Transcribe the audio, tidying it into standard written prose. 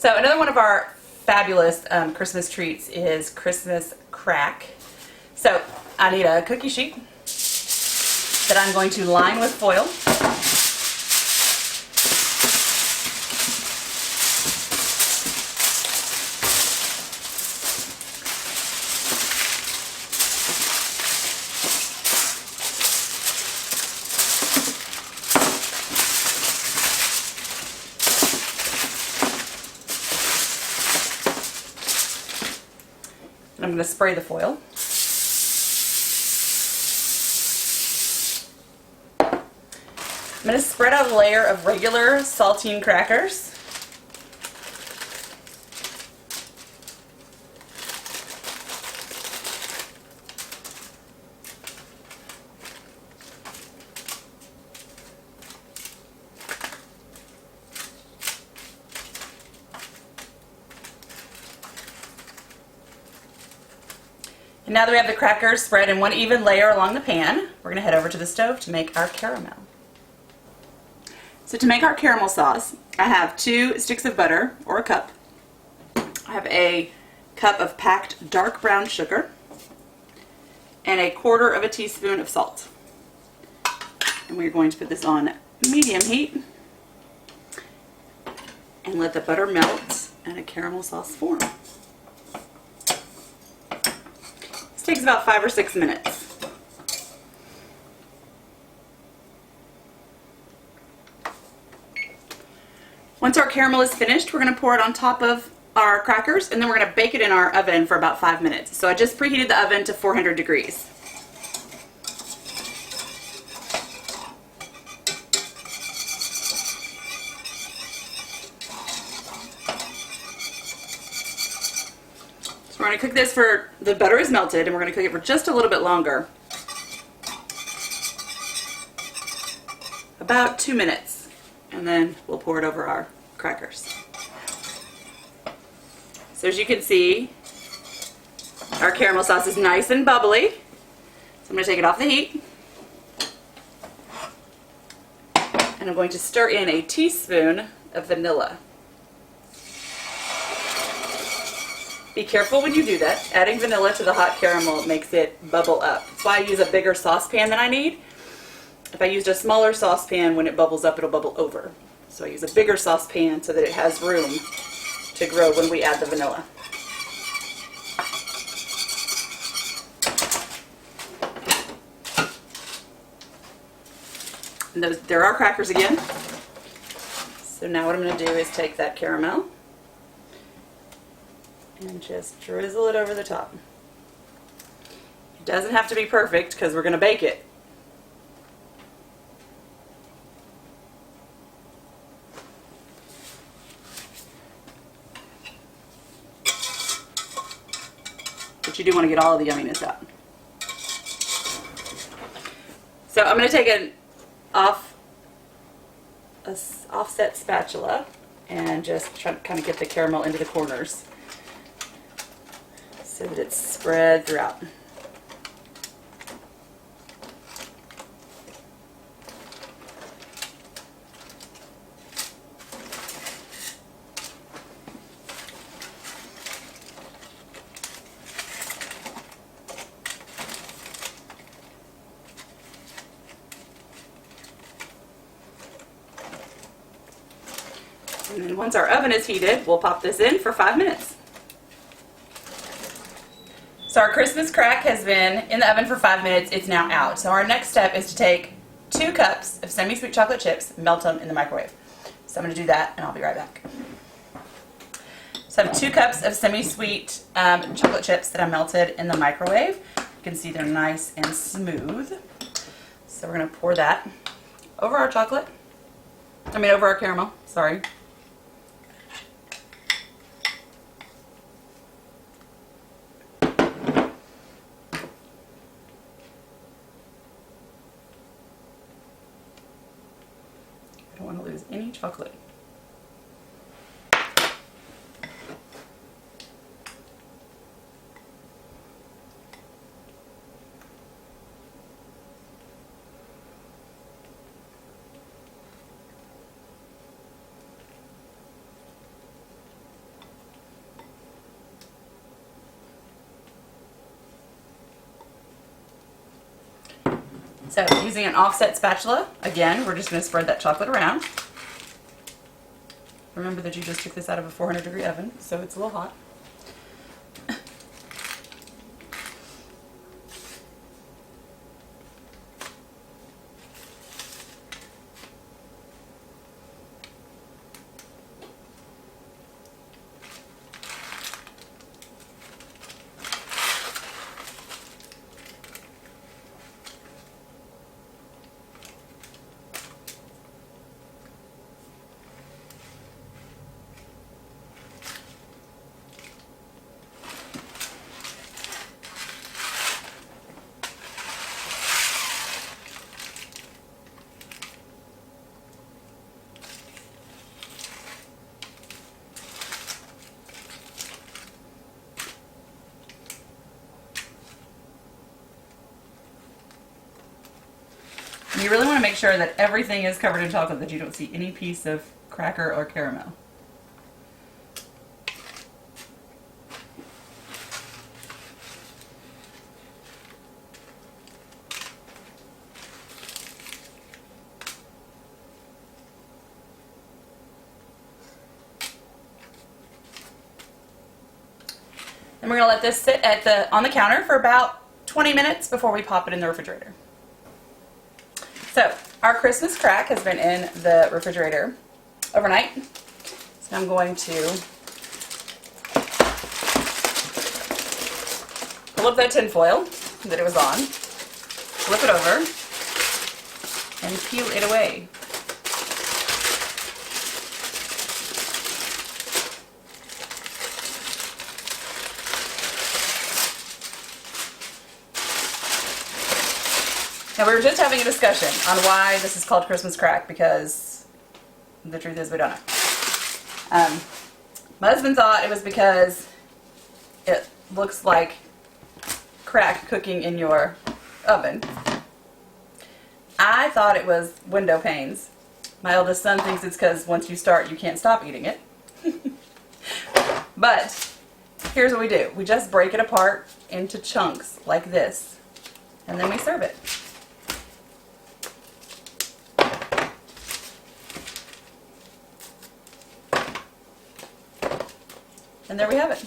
So another one of our fabulous Christmas treats is Christmas crack. So I need a cookie sheet that I'm going to line with foil. I'm going to spray the foil. I'm going to spread out a layer of regular saltine crackers. And now that we have the crackers spread in one even layer along the pan, we're going to head over to the stove to make our caramel. So to make our caramel sauce, I have 2 sticks of butter, or a cup. I have a cup of packed dark brown sugar, and a 1/4 teaspoon of salt. And we're going to put this on medium heat and let the butter melt and a caramel sauce form. Takes about 5 or 6 minutes. Once our caramel is finished, we're going to pour it on top of our crackers, and then we're going to bake it in our oven for about 5 minutes. So I just preheated the oven to 400 degrees. We're going to cook this for, the butter is melted, and we're going to cook it for just a little bit longer. About 2 minutes. And then we'll pour it over our crackers. So as you can see, our caramel sauce is nice and bubbly. So I'm going to take it off the heat. And I'm going to stir in a teaspoon of vanilla. Be careful when you do that. Adding vanilla to the hot caramel makes it bubble up. That's why I use a bigger saucepan than I need. If I used a smaller saucepan, when it bubbles up, it'll bubble over. So I use a bigger saucepan so that it has room to grow when we add the vanilla. And there are crackers again. So now what I'm going to do is take that caramel and just drizzle it over the top. It doesn't have to be perfect because we're going to bake it. But you do want to get all of the yumminess out. So I'm going to take an offset spatula and just try to kind of get the caramel into the corners, so that it's spread throughout. And then once our oven is heated, we'll pop this in for 5 minutes. So our Christmas crack has been in the oven for 5 minutes. It's now out. So our next step is to take 2 cups of semi-sweet chocolate chips, melt them in the microwave. So I'm going to do that, and I'll be right back. So I have 2 cups of semi-sweet chocolate chips that I melted in the microwave. You can see they're nice and smooth. So we're going to pour that over our over our caramel, sorry. I don't want to lose any chocolate. So using an offset spatula, again, we're just going to spread that chocolate around. Remember that you just took this out of a 400-degree oven, so it's a little hot. You really want to make sure that everything is covered in chocolate, that you don't see any piece of cracker or caramel. And we're going to let this sit on the counter for about 20 minutes before we pop it in the refrigerator. So our Christmas crack has been in the refrigerator overnight. So I'm going to pull up that tin foil that it was on, flip it over, and peel it away. Now, we were just having a discussion on why this is called Christmas crack, because the truth is we don't know. My husband thought it was because it looks like crack cooking in your oven. I thought it was window panes. My eldest son thinks it's because once you start, you can't stop eating it. But here's what we do. We just break it apart into chunks like this, and then we serve it. And there we have it.